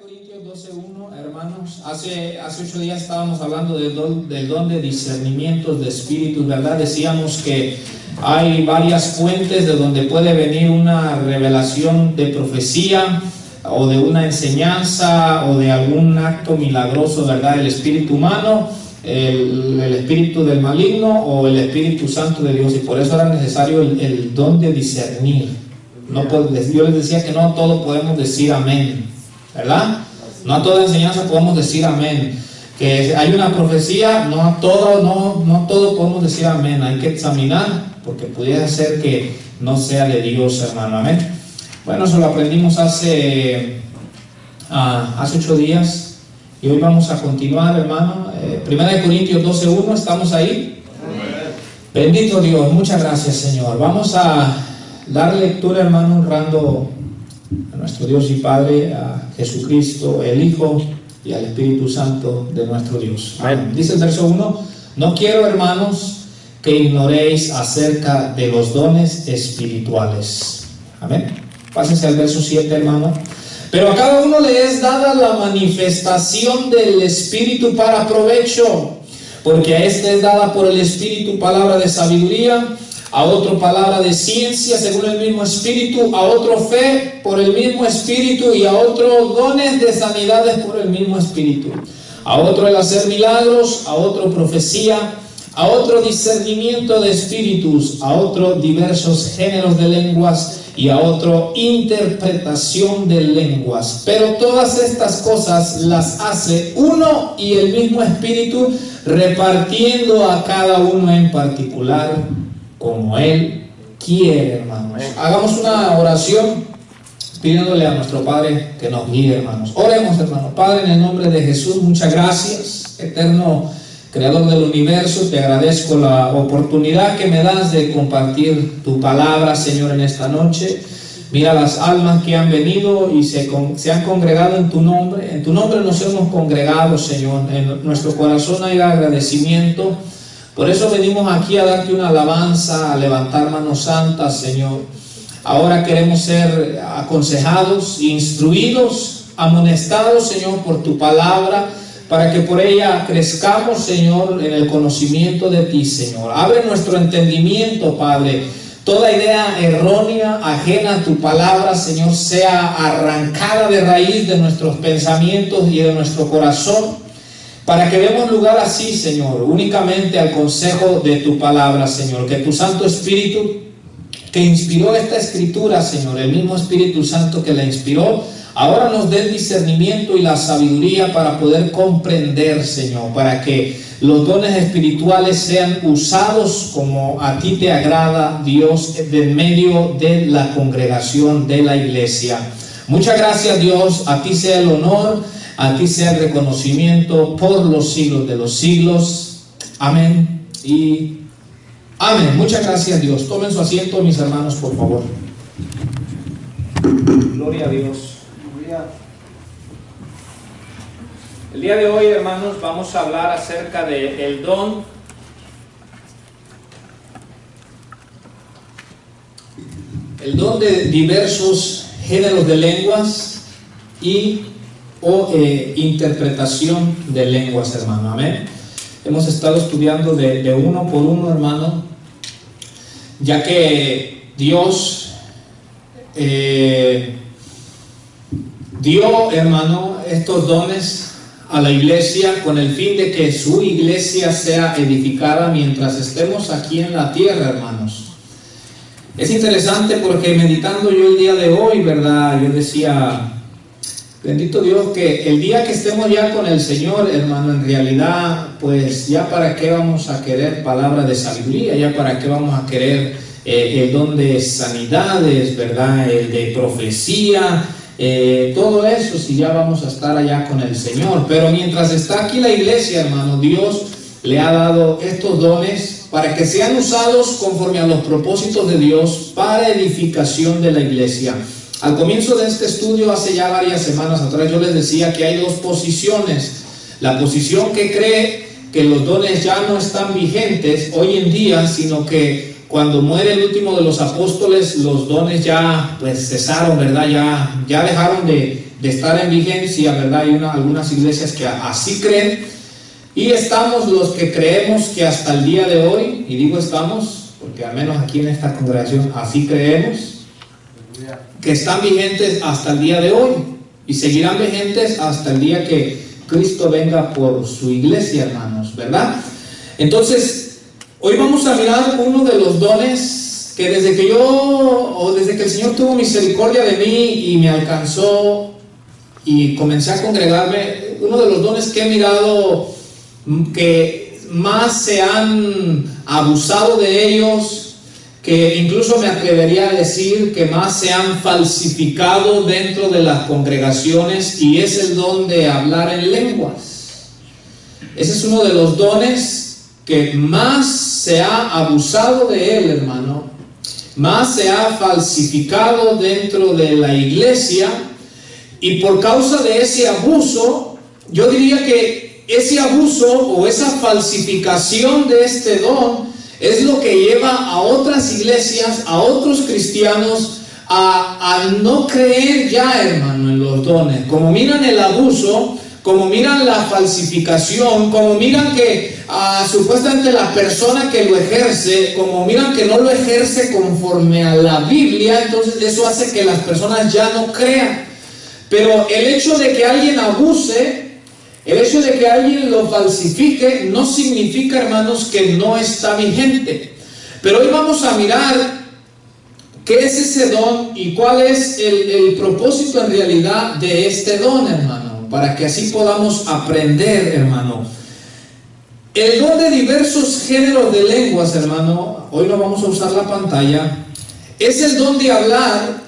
Corintios 12:1, hermanos, hace 8 días estábamos hablando del don de discernimientos de espíritus, ¿verdad? Decíamos que hay varias fuentes de donde puede venir una revelación de profecía o de una enseñanza o de algún acto milagroso, ¿verdad? El espíritu humano, el espíritu del maligno o el Espíritu Santo de Dios, y por eso era necesario el don de discernir. Yo les decía que no a todo podemos decir amén, ¿verdad? No a toda enseñanza podemos decir amén. Que hay una profecía, no a todo podemos decir amén. Hay que examinar, porque pudiera ser que no sea de Dios, hermano. Amén. Bueno, eso lo aprendimos hace 8 días y hoy vamos a continuar, hermano. 1 Corintios 12:1, ¿estamos ahí? Amén. Bendito Dios, muchas gracias, Señor. Vamos a dar lectura, hermano, honrando a nuestro Dios y Padre, a Jesucristo, el Hijo y al Espíritu Santo de nuestro Dios. Amén. Dice el verso 1: no quiero, hermanos, que ignoréis acerca de los dones espirituales. Amén. Pásense al verso 7, hermano. Pero a cada uno le es dada la manifestación del Espíritu para provecho, porque a este es dada por el Espíritu palabra de sabiduría, a otro palabra de ciencia según el mismo Espíritu, a otro fe por el mismo Espíritu, y a otro dones de sanidades por el mismo Espíritu, a otro el hacer milagros, a otro profecía, a otro discernimiento de espíritus, a otro diversos géneros de lenguas, y a otro interpretación de lenguas. Pero todas estas cosas las hace uno y el mismo Espíritu, repartiendo a cada uno en particular como Él quiere, hermanos. Hagamos una oración pidiéndole a nuestro Padre que nos guíe, hermanos. Oremos, hermanos. Padre, en el nombre de Jesús, muchas gracias, eterno Creador del universo. Te agradezco la oportunidad que me das de compartir tu palabra, Señor, en esta noche. Mira las almas que han venido y se han congregado en tu nombre. En tu nombre nos hemos congregado, Señor. En nuestro corazón hay agradecimiento. Por eso venimos aquí a darte una alabanza, a levantar manos santas, Señor. Ahora queremos ser aconsejados, instruidos, amonestados, Señor, por tu palabra, para que por ella crezcamos, Señor, en el conocimiento de ti, Señor. Abre nuestro entendimiento, Padre. Toda idea errónea, ajena a tu palabra, Señor, sea arrancada de raíz de nuestros pensamientos y de nuestro corazón, para que demos lugar así, Señor, únicamente al consejo de tu palabra, Señor. Que tu Santo Espíritu, que inspiró esta escritura, Señor, el mismo Espíritu Santo que la inspiró, ahora nos dé el discernimiento y la sabiduría para poder comprender, Señor, para que los dones espirituales sean usados como a ti te agrada, Dios, en medio de la congregación de la iglesia. Muchas gracias, Dios. A ti sea el honor, a ti sea el reconocimiento por los siglos de los siglos. Amén y amén. Muchas gracias, Dios. Tomen su asiento, mis hermanos, por favor. Gloria a Dios. El día de hoy, hermanos, vamos a hablar acerca del don de diversos géneros de lenguas o interpretación de lenguas, hermano. Amén. Hemos estado estudiando de uno por uno, hermano, ya que Dios dio, hermano, estos dones a la iglesia con el fin de que su iglesia sea edificada mientras estemos aquí en la tierra, hermanos. Es interesante porque meditando yo el día de hoy, ¿verdad? Yo decía, bendito Dios, que el día que estemos ya con el Señor, hermano, en realidad, pues ya para qué vamos a querer palabra de sabiduría, ya para qué vamos a querer el don de sanidades, ¿verdad? El de profecía, todo eso, si ya vamos a estar allá con el Señor. Pero mientras está aquí la iglesia, hermano, Dios le ha dado estos dones para que sean usados conforme a los propósitos de Dios para edificación de la iglesia. Al comienzo de este estudio, hace ya varias semanas atrás, yo les decía que hay dos posiciones. La posición que cree que los dones ya no están vigentes hoy en día, sino que cuando muere el último de los apóstoles, los dones ya pues cesaron, ¿verdad? Ya dejaron de de estar en vigencia, ¿verdad? Hay algunas iglesias que así creen, y estamos los que creemos que hasta el día de hoy, y digo estamos, porque al menos aquí en esta congregación así creemos, que están vigentes hasta el día de hoy, y seguirán vigentes hasta el día que Cristo venga por su iglesia, hermanos, ¿verdad? Entonces, hoy vamos a mirar uno de los dones que desde que el Señor tuvo misericordia de mí y me alcanzó y comencé a congregarme, uno de los dones que he mirado que más se han abusado de ellos, que incluso me atrevería a decir que más se han falsificado dentro de las congregaciones, y es el don de hablar en lenguas. Ese es uno de los dones que más se ha abusado de él, hermano, más se ha falsificado dentro de la iglesia, y por causa de ese abuso, yo diría que ese abuso o esa falsificación de este don es lo que lleva a otras iglesias, a otros cristianos a no creer ya, hermano, en los dones. Como miran el abuso, como miran la falsificación, como miran que supuestamente la persona que lo ejerce, como miran que no lo ejerce conforme a la Biblia, entonces eso hace que las personas ya no crean. Pero el hecho de que alguien abuse, el hecho de que alguien lo falsifique, no significa, hermanos, que no está vigente. Pero hoy vamos a mirar qué es ese don y cuál es el propósito en realidad de este don, hermano, para que así podamos aprender, hermano. El don de diversos géneros de lenguas, hermano, hoy no vamos a usar la pantalla, es el don de hablar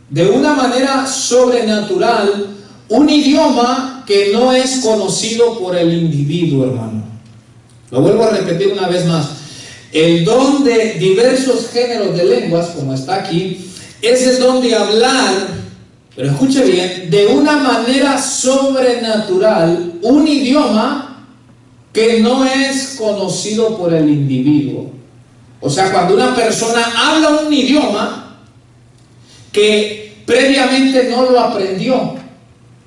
de una manera sobrenatural un idioma que no es conocido por el individuo, hermano. Lo vuelvo a repetir una vez más. El don de diversos géneros de lenguas, como está aquí, es el don de hablar, pero escuche bien, de una manera sobrenatural un idioma que no es conocido por el individuo. O sea, cuando una persona habla un idioma que previamente no lo aprendió,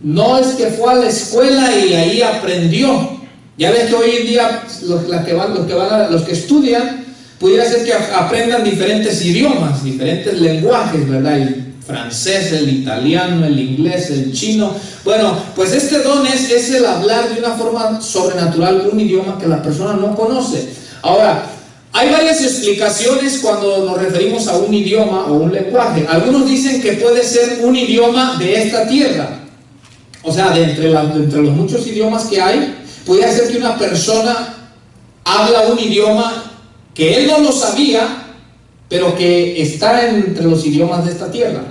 no es que fue a la escuela y ahí aprendió. Ya ves que hoy en día los que estudian, pudiera ser que aprendan diferentes idiomas, diferentes lenguajes, ¿verdad? El francés, el italiano, el inglés, el chino. Bueno, pues este don es el hablar de una forma sobrenatural un idioma que la persona no conoce. Ahora, hay varias explicaciones cuando nos referimos a un idioma o un lenguaje. Algunos dicen que puede ser un idioma de esta tierra. O sea, de entre los muchos idiomas que hay, puede ser que una persona habla un idioma que él no lo sabía, pero que está entre los idiomas de esta tierra.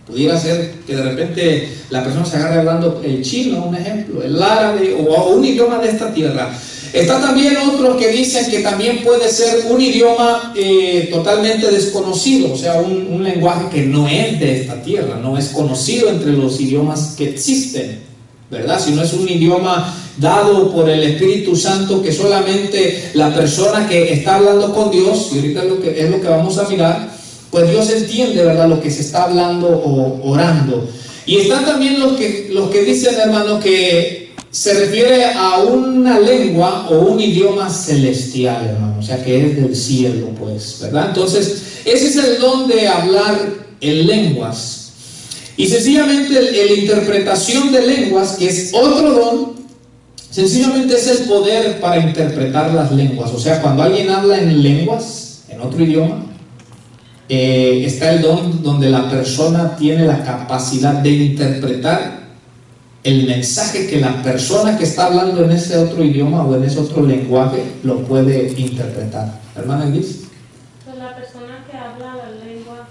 Pudiera ser que de repente la persona se agarre hablando el chino, un ejemplo, el árabe o un idioma de esta tierra. Está también otros que dicen que también puede ser un idioma totalmente desconocido, o sea, un lenguaje que no es de esta tierra, no es conocido entre los idiomas que existen, ¿verdad? Si no es un idioma dado por el Espíritu Santo que solamente la persona que está hablando con Dios, y ahorita es lo que vamos a mirar, pues Dios entiende, ¿verdad?, lo que se está hablando o orando. Y están también los que dicen, hermano, que se refiere a una lengua o un idioma celestial, hermano, o sea, que es del cielo, pues, ¿verdad? Entonces, ese es el don de hablar en lenguas. Y sencillamente la interpretación de lenguas, que es otro don, sencillamente es el poder para interpretar las lenguas. O sea, cuando alguien habla en lenguas, en otro idioma, está el don donde la persona tiene la capacidad de interpretar el mensaje que la persona que está hablando en ese otro idioma o en ese otro lenguaje lo puede interpretar. Hermana Liz. Pues la persona que habla la lengua,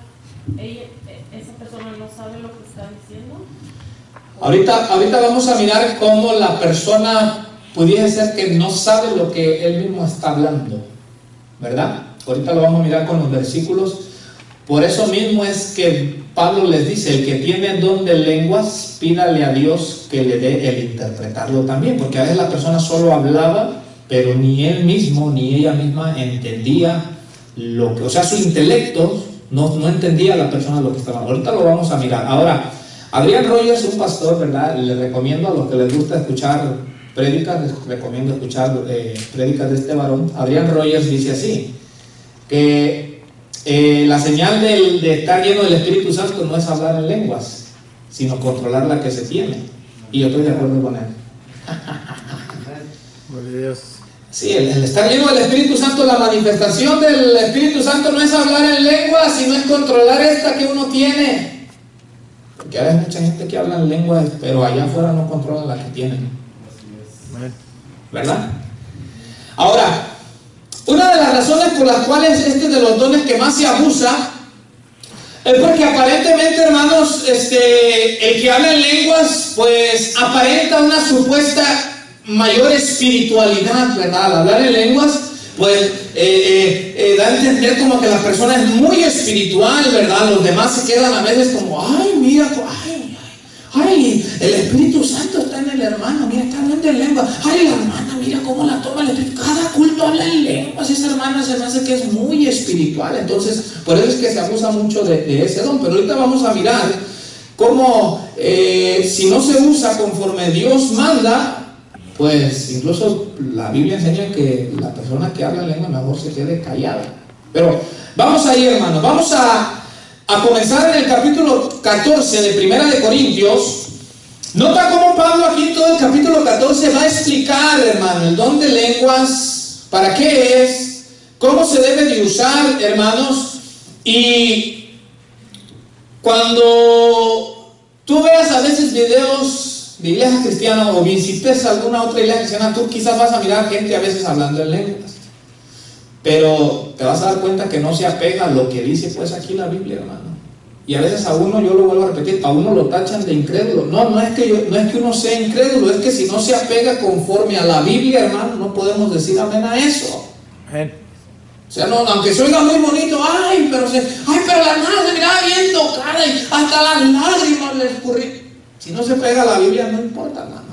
esa persona no sabe lo que está diciendo. Ahorita vamos a mirar cómo la persona pudiera ser que no sabe lo que él mismo está hablando, ¿verdad? Ahorita lo vamos a mirar con los versículos. Por eso mismo es que Pablo les dice, el que tiene don de lenguas, pídale a Dios que le dé el interpretarlo también, porque a veces la persona solo hablaba, pero ni él mismo ni ella misma entendía o sea, su intelecto no entendía a la persona lo que estaba. Ahorita lo vamos a mirar. Ahora, Adrian Rogers, un pastor, ¿verdad? Le recomiendo a los que les gusta escuchar prédicas, les recomiendo escuchar prédicas de este varón. Adrian Rogers dice así, que la señal de estar lleno del Espíritu Santo no es hablar en lenguas, sino controlar la que se tiene. Y yo estoy de acuerdo con él. Sí, el estar lleno del Espíritu Santo, la manifestación del Espíritu Santo no es hablar en lenguas, sino es controlar esta que uno tiene. Porque hay mucha gente que habla en lenguas, pero allá afuera no controlan la que tienen. ¿Verdad? Ahora, una de las razones por las cuales este es de los dones que más se abusa es porque aparentemente, hermanos, el que habla en lenguas, pues aparenta una supuesta mayor espiritualidad, ¿verdad? Al hablar en lenguas, pues da a entender como que la persona es muy espiritual, ¿verdad? Los demás se quedan a veces como, ay, mira, ay, el Espíritu Santo está en el hermano, mira, está hablando en lengua. Ay, la hermana, mira cómo la toma el Espíritu. Cada culto habla en lenguas. Esa hermana se me hace que es muy espiritual. Entonces, por eso es que se abusa mucho de ese don. Pero ahorita vamos a mirar cómo, si no se usa conforme Dios manda, pues incluso la Biblia enseña que la persona que habla en lengua mejor se quede callada. Pero vamos ahí, hermanos. Vamos a comenzar en el capítulo 14 de Primera de Corintios. Nota cómo Pablo aquí en todo el capítulo 14 va a explicar, hermano, el don de lenguas, para qué es, cómo se debe de usar, hermanos. Y cuando tú veas a veces videos de iglesias cristianas o visites alguna otra iglesia cristiana, tú quizás vas a mirar gente a veces hablando en lenguas, pero te vas a dar cuenta que no se apega a lo que dice pues aquí la Biblia, hermano. Y a veces a uno, yo lo vuelvo a repetir, a uno lo tachan de incrédulo. No es que uno sea incrédulo, es que si no se apega conforme a la Biblia, hermano, no podemos decir amén a eso. Amén. O sea, no, aunque se oiga muy bonito, pero la hermana se miraba bien tocada y hasta las lágrimas le escurrí. Si no se pega a la Biblia, no importa, hermano.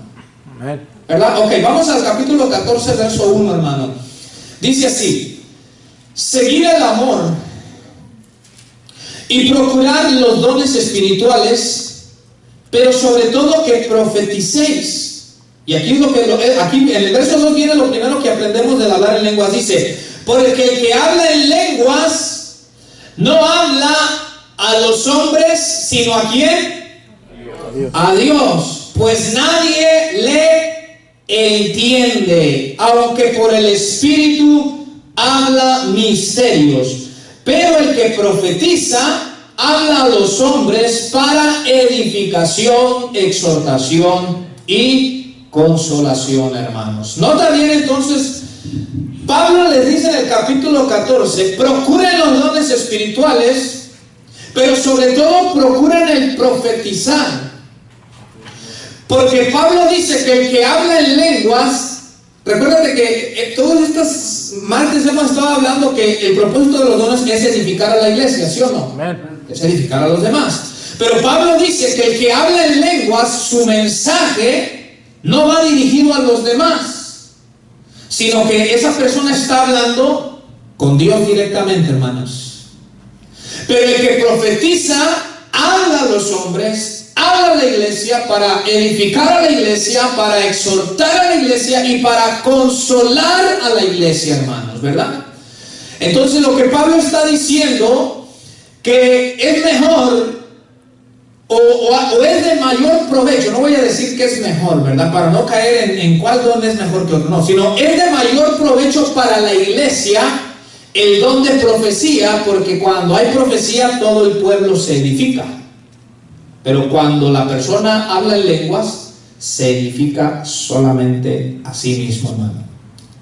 Amén. ¿Verdad? Ok, vamos al capítulo 14, verso 1, hermano. Dice así: seguid el amor y procurar los dones espirituales, pero sobre todo que profeticéis. Y aquí aquí en el verso 2 viene lo primero que aprendemos del hablar en lenguas. Dice: porque el que habla en lenguas no habla a los hombres, sino ¿a quién? A Dios, pues nadie le entiende, aunque por el Espíritu habla misterios. Pero el que profetiza habla a los hombres para edificación, exhortación y consolación, hermanos. Nota bien, entonces, Pablo les dice en el capítulo 14, procuren los dones espirituales, pero sobre todo procuren el profetizar. Porque Pablo dice que el que habla en lenguas, recuérdate que todos estos martes hemos estado hablando que el propósito de los dones es edificar a la iglesia, ¿sí o no? Amen. Es edificar a los demás. Pero Pablo dice que el que habla en lenguas, su mensaje no va dirigido a los demás, sino que esa persona está hablando con Dios directamente, hermanos. Pero el que profetiza habla a los hombres, habla a la iglesia para edificar a la iglesia, para exhortar a la iglesia y para consolar a la iglesia, hermanos, ¿verdad? Entonces lo que Pablo está diciendo, que es mejor o es de mayor provecho, no voy a decir que es mejor, ¿verdad? Para no caer en cuál don es mejor que otro, no, sino es de mayor provecho para la iglesia el don de profecía, porque cuando hay profecía todo el pueblo se edifica. Pero cuando la persona habla en lenguas, se edifica solamente a sí mismo, hermano.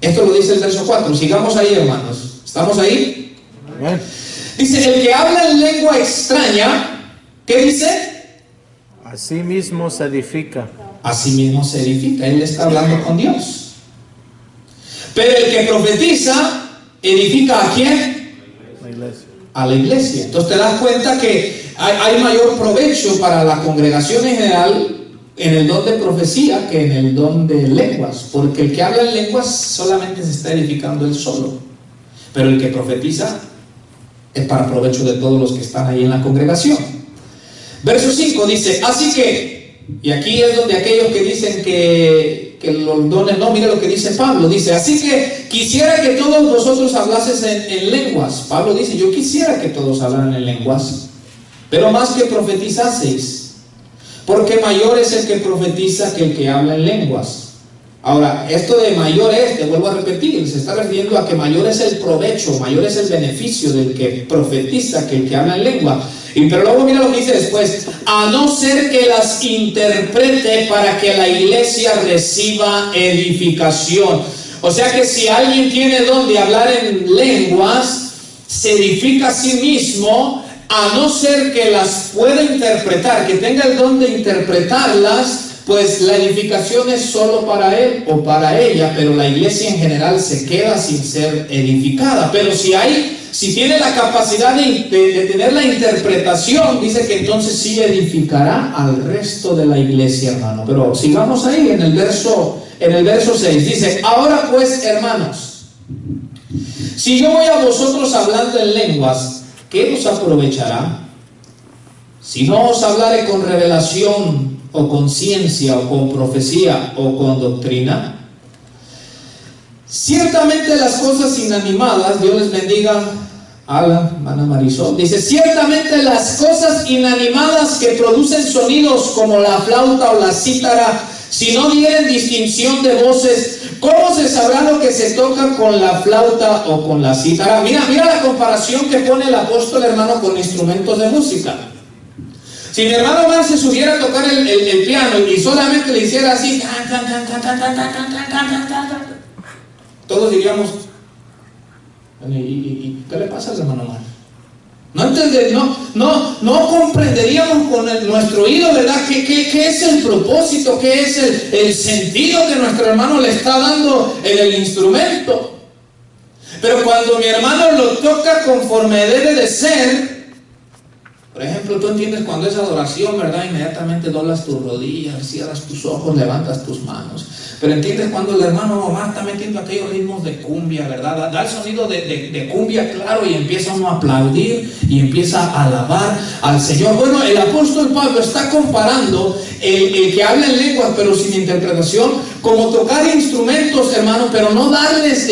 Esto lo dice el verso 4. Sigamos ahí, hermanos. ¿Estamos ahí? Bien. Dice, el que habla en lengua extraña, ¿qué dice? A sí mismo se edifica. A sí mismo se edifica. Él está hablando con Dios. Pero el que profetiza, ¿edifica a quién? La iglesia. A la iglesia. Entonces te das cuenta que hay mayor provecho para la congregación en general en el don de profecía que en el don de lenguas, porque el que habla en lenguas solamente se está edificando él solo, pero el que profetiza es para provecho de todos los que están ahí en la congregación. Verso 5 dice, así que, y aquí es donde aquellos que dicen que los dones no, mira lo que dice Pablo, dice, así que quisiera que todos vosotros hablases en lenguas. Pablo dice, yo quisiera que todos hablaran en lenguas, pero más que profetizaseis, porque mayor es el que profetiza que el que habla en lenguas. Ahora, esto de mayor es, te vuelvo a repetir, se está refiriendo a que mayor es el provecho, mayor es el beneficio del que profetiza que el que habla en lengua. Pero luego mira lo que dice después, a no ser que las interprete para que la iglesia reciba edificación. O sea que si alguien tiene don de hablar en lenguas, se edifica a sí mismo, a no ser que las pueda interpretar, que tenga el don de interpretarlas, pues la edificación es solo para él o para ella, pero la iglesia en general se queda sin ser edificada. Pero si tiene la capacidad de tener la interpretación, dice que entonces sí edificará al resto de la iglesia, hermano. Pero sigamos ahí en el verso 6, dice, ahora pues, hermanos, si yo voy a vosotros hablando en lenguas, ¿qué os aprovechará? Si no os hablare con revelación, o con ciencia, o con profecía, o con doctrina. Ciertamente las cosas inanimadas, Dios les bendiga, Alan, hermana Marisol, dice, ciertamente las cosas inanimadas que producen sonidos como la flauta o la cítara, si no dieren distinción de voces, ¿cómo se sabrá lo que se toca con la flauta o con la cítara? Mira la comparación que pone el apóstol, hermano, con instrumentos de música. Si mi hermano Omar se subiera a tocar el piano y solamente le hiciera así, todos diríamos, ¿y qué le pasa al hermano Omar? No comprenderíamos con nuestro oído, ¿verdad? ¿Qué es el propósito? ¿Qué es el sentido que nuestro hermano le está dando en el instrumento? Pero cuando mi hermano lo toca conforme debe de ser, por ejemplo, tú entiendes cuando es adoración, ¿verdad? Inmediatamente doblas tus rodillas, cierras tus ojos, levantas tus manos. Pero entiendes cuando el hermano Omar está metiendo aquellos ritmos de cumbia, ¿verdad? Da el sonido de cumbia, claro, y empieza uno a aplaudir y empieza a alabar al Señor. Bueno, el apóstol Pablo está comparando el que habla en lenguas pero sin interpretación, como tocar instrumentos, hermano, pero no darles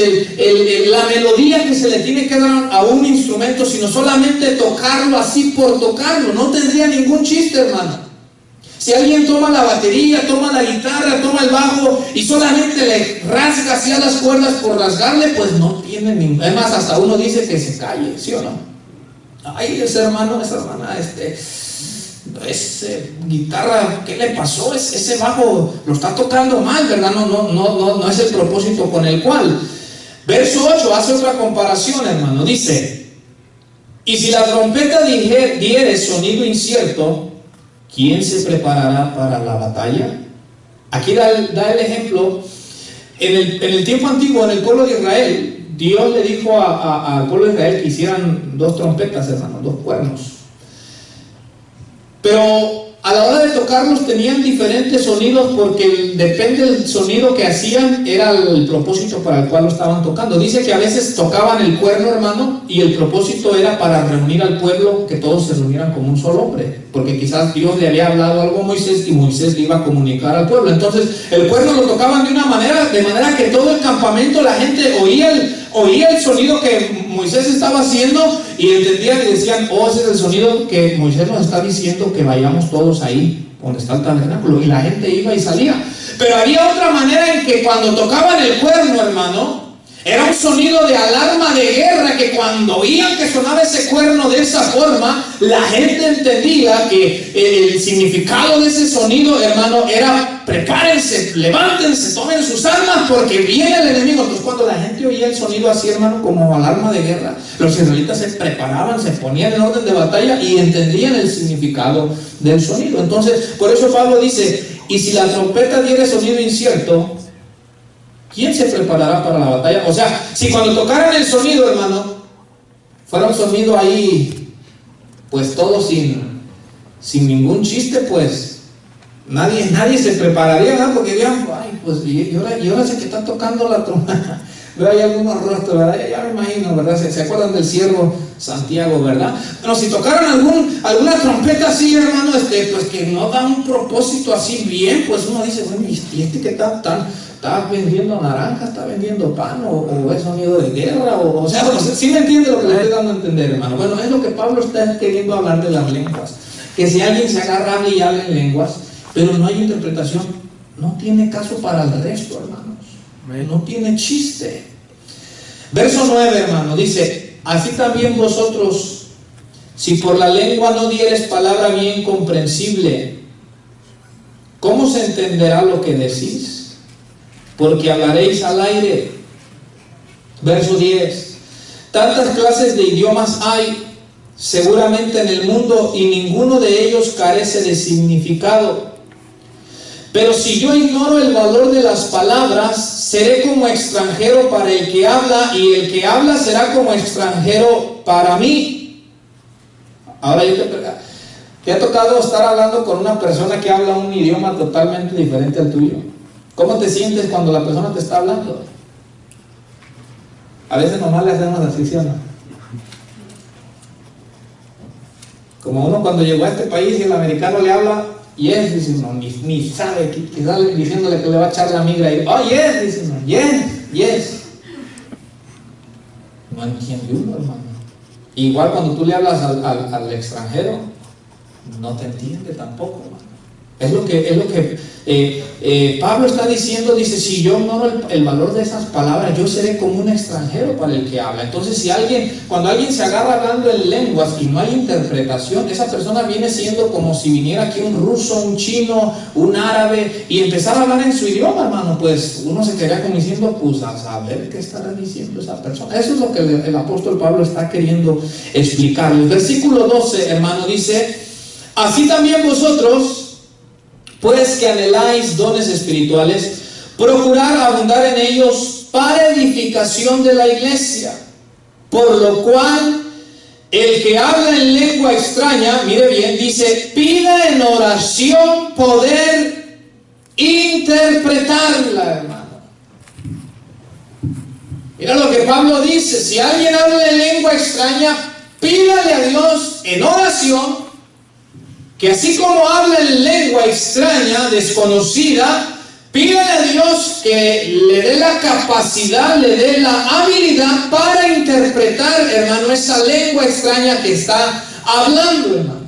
la melodía que se le tiene que dar a un instrumento, sino solamente tocarlo así por tocarlo. No tendría ningún chiste, hermano. Si alguien toma la batería, toma la guitarra, toma el bajo y solamente le rasga hacia las cuerdas por rasgarle, pues no tiene ningún... Además, hasta uno dice que se calle, ¿sí o no? Ay, ese hermano, esa hermana, guitarra, ¿qué le pasó? Ese bajo lo está tocando mal, ¿verdad? No es el propósito con el cual. Verso 8 hace otra comparación, hermano. Dice, y si la trompeta diere sonido incierto, ¿quién se preparará para la batalla? Aquí da el ejemplo. En el tiempo antiguo, en el pueblo de Israel, Dios le dijo al pueblo de Israel que hicieran 2 trompetas, hermano, 2 cuernos. Pero a la hora de tocarlos tenían diferentes sonidos, porque depende del sonido que hacían, era el propósito para el cual lo estaban tocando. Dice que a veces tocaban el cuerno, hermano, y el propósito era para reunir al pueblo, que todos se reunieran como un solo hombre, porque quizás Dios le había hablado algo a Moisés y Moisés le iba a comunicar al pueblo. Entonces el cuerno lo tocaban de manera que todo el campamento, la gente oía el sonido que Moisés estaba haciendo y entendían y decían, oh, ese es el sonido que Moisés nos está diciendo que vayamos todos ahí donde está el tabernáculo. Y la gente iba y salía. Pero había otra manera en que cuando tocaban el cuerno, hermano, era un sonido de alarma de guerra, que cuando oían que sonaba ese cuerno de esa forma, la gente entendía que el significado de ese sonido, hermano, era: prepárense, levántense, tomen sus armas porque viene el enemigo. Entonces cuando la gente oía el sonido así, hermano, como alarma de guerra, los israelitas se preparaban, se ponían en orden de batalla y entendían el significado del sonido. Entonces por eso Pablo dice: y si la trompeta diere sonido incierto, ¿quién se preparará para la batalla? O sea, si cuando tocaran el sonido, hermano, fuera un sonido ahí, pues todo sin ningún chiste, pues nadie se prepararía, ¿verdad? Porque dirían, ay, pues y ahora sé que está tocando la trompeta. Veo ahí algunos rostros, ¿verdad? Ya me imagino, ¿verdad? ¿Se acuerdan del siervo Santiago, verdad? Pero si tocaran alguna trompeta así, hermano, pues que no da un propósito así bien, pues uno dice, bueno, ¿y este que está vendiendo naranjas, está vendiendo pan, o es sonido de guerra? O sea, ¿sí me entiende lo que le estoy dando a entender, hermano? Bueno, es lo que Pablo está queriendo hablar de las lenguas. Que si alguien se agarra, hable y habla en lenguas, pero no hay interpretación, no tiene caso para el resto, hermanos. No tiene chiste. Verso 9, hermano, dice: así también vosotros, si por la lengua no dieres palabra bien comprensible, ¿cómo se entenderá lo que decís? Porque hablaréis al aire. Verso 10: tantas clases de idiomas hay seguramente en el mundo, y ninguno de ellos carece de significado. Pero si yo ignoro el valor de las palabras, seré como extranjero para el que habla, y el que habla será como extranjero para mí. Ahora ¿te ha tocado estar hablando con una persona que habla un idioma totalmente diferente al tuyo? ¿Cómo te sientes cuando la persona te está hablando? A veces nomás le hacemos así, ¿sí o no? Como uno cuando llegó a este país y el americano le habla, yes, dice uno, ni sabe, que sale diciéndole que le va a echar la migra y, oh, yes, dice uno, yes. No entiende uno, hermano. Igual cuando tú le hablas al extranjero, no te entiende tampoco, hermano. Es lo que Pablo está diciendo. Dice: si yo ignoro el valor de esas palabras, yo seré como un extranjero para el que habla. Entonces, cuando alguien se agarra hablando en lenguas y no hay interpretación, esa persona viene siendo como si viniera aquí un ruso, un chino, un árabe, y empezar a hablar en su idioma, hermano. Pues uno se quedaría como diciendo, pues a saber qué estará diciendo esa persona. Eso es lo que el apóstol Pablo está queriendo explicar. El versículo 12, hermano, dice: así también vosotros, pues que anheláis dones espirituales, procurar abundar en ellos para edificación de la iglesia. Por lo cual, el que habla en lengua extraña, mire bien, dice, pida en oración poder interpretarla, hermano. Mira lo que Pablo dice: si alguien habla en lengua extraña, pídale a Dios en oración, que así como habla en lengua extraña, desconocida, pídale a Dios que le dé la capacidad, le dé la habilidad para interpretar, hermano, esa lengua extraña que está hablando, hermano.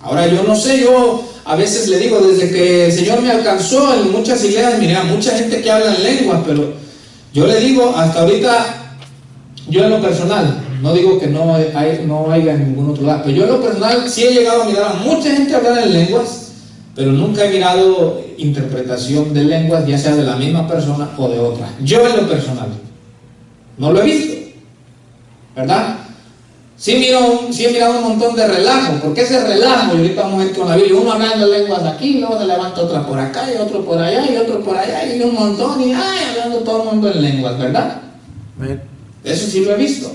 Ahora yo no sé, yo a veces le digo, desde que el Señor me alcanzó en muchas iglesias, mira, mucha gente que habla en lenguas, pero yo le digo, hasta ahorita, yo en lo personal, no digo que no haya en ningún otro lado, pero yo en lo personal sí he llegado a mirar a mucha gente hablar en lenguas, pero nunca he mirado interpretación de lenguas, ya sea de la misma persona o de otra. Yo en lo personal no lo he visto, ¿verdad? Sí he mirado un montón de relajo, porque ese relajo, y ahorita vamos a ir con la Biblia, uno hablando lenguas aquí, luego se levanta otra por acá, y otro por allá, y otro por allá, y un montón, y hablando todo el mundo en lenguas, ¿verdad? Eso sí lo he visto.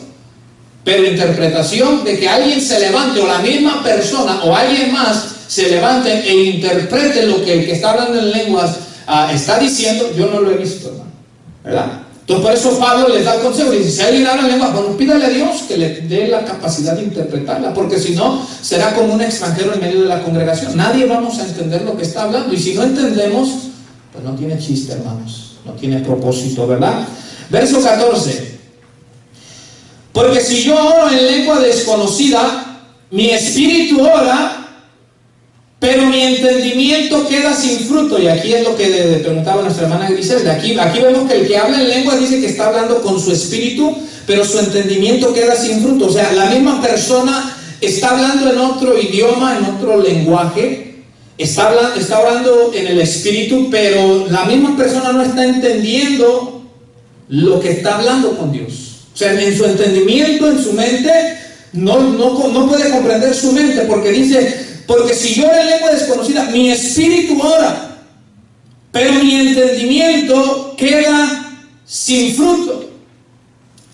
Pero interpretación de que alguien se levante, o la misma persona, o alguien más se levante e interprete lo que el que está hablando en lenguas está diciendo, yo no lo he visto, hermano, ¿verdad? Entonces por eso Pablo les da el consejo, dice: si alguien habla en lenguas, bueno, pídale a Dios que le dé la capacidad de interpretarla, porque si no, será como un extranjero en medio de la congregación. Nadie vamos a entender lo que está hablando, y si no entendemos, pues no tiene chiste, hermanos, no tiene propósito, ¿verdad? Verso 14: porque si yo oro en lengua desconocida, mi espíritu ora, pero mi entendimiento queda sin fruto. Y aquí es lo que le preguntaba nuestra hermana Griselda. Aquí vemos que el que habla en lengua dice que está hablando con su espíritu, pero su entendimiento queda sin fruto. O sea, la misma persona está hablando en otro idioma, en otro lenguaje, está hablando en el espíritu, pero la misma persona no está entendiendo lo que está hablando con Dios. O sea, en su entendimiento, en su mente, no puede comprender su mente, porque dice: porque si yo oro en lengua desconocida, mi espíritu ora, pero mi entendimiento queda sin fruto.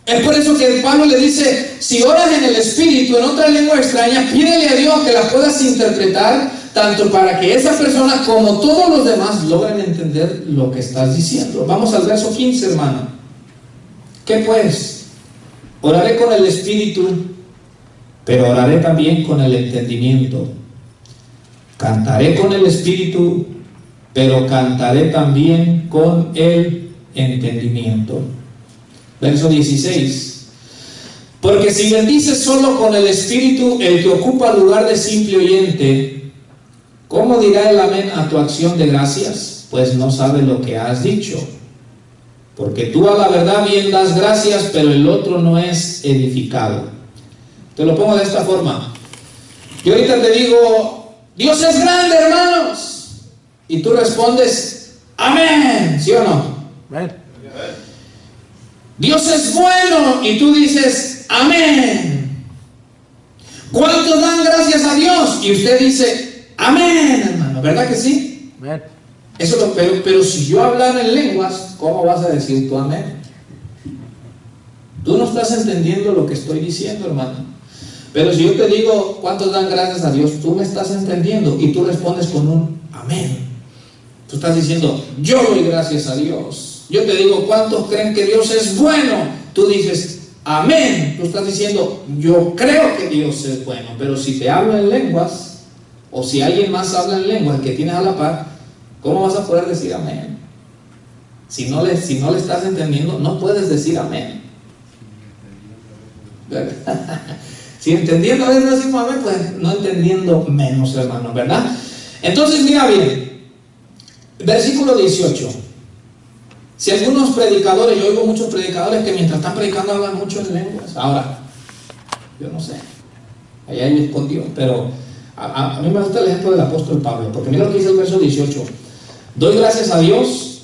Es por eso que Pablo le dice: si oras en el espíritu, en otra lengua extraña, pídele a Dios que la puedas interpretar, tanto para que esa persona como todos los demás logren entender lo que estás diciendo. Vamos al verso 15, hermano. ¿Qué pues? Oraré con el espíritu, pero oraré también con el entendimiento. Cantaré con el espíritu, pero cantaré también con el entendimiento. Verso 16. Porque si bendices solo con el espíritu el que ocupa lugar de simple oyente, ¿cómo dirá el amén a tu acción de gracias? Pues no sabe lo que has dicho. Porque tú a la verdad bien das gracias, pero el otro no es edificado. Te lo pongo de esta forma. Yo ahorita te digo, Dios es grande, hermanos. Y tú respondes, amén, ¿sí o no? Amén. Dios es bueno, y tú dices, amén. ¿Cuántos dan gracias a Dios? Y usted dice, amén, hermano, ¿verdad que sí? Amén. Eso pero si yo hablara en lenguas, ¿cómo vas a decir tú amén? Tú no estás entendiendo lo que estoy diciendo, hermano. Pero si yo te digo, ¿cuántos dan gracias a Dios? Tú me estás entendiendo y tú respondes con un amén. Tú estás diciendo, yo doy gracias a Dios. Yo te digo, ¿cuántos creen que Dios es bueno? Tú dices, amén. Tú estás diciendo, yo creo que Dios es bueno. Pero si te hablo en lenguas, o si alguien más habla en lenguas, el que tienes a la par, ¿cómo vas a poder decir amén? Si no le estás entendiendo, no puedes decir amén. Si entendiendo a veces no decimos amén, pues no entendiendo menos, hermano, ¿verdad? Entonces, mira bien, versículo 18. Si algunos predicadores, yo oigo muchos predicadores que mientras están predicando hablan mucho en lenguas. Ahora, yo no sé, allá él escondió, pero a mí me gusta el ejemplo del apóstol Pablo, porque mira lo que dice el verso 18. Doy gracias a Dios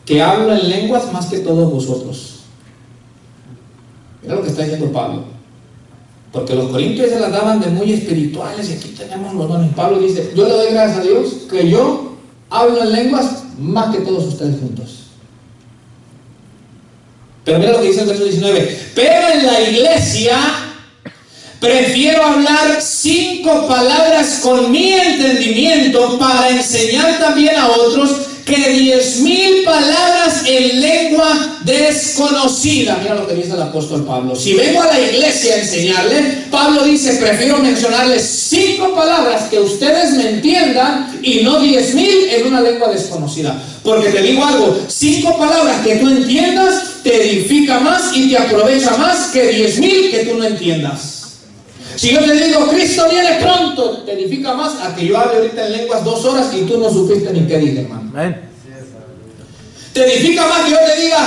que hablo en lenguas más que todos vosotros. Mira lo que está diciendo Pablo. Porque los corintios se las daban de muy espirituales y aquí tenemos los dones. Pablo dice, yo le doy gracias a Dios que yo hablo en lenguas más que todos ustedes juntos. Pero mira lo que dice el verso 19. Pero en la iglesia prefiero hablar 5 palabras con mi entendimiento para enseñar también a otros que 10,000 palabras en lengua desconocida. Mira lo que dice el apóstol Pablo. Si vengo a la iglesia a enseñarle, Pablo dice, prefiero mencionarles 5 palabras que ustedes me entiendan y no 10,000 en una lengua desconocida. Porque te digo algo, 5 palabras que tú entiendas te edifica más y te aprovecha más que 10,000 que tú no entiendas. Si yo te digo, Cristo viene pronto, te edifica más a que yo hable ahorita en lenguas 2 horas y tú no supiste ni qué dije, hermano. Amén. Te edifica más que yo te diga,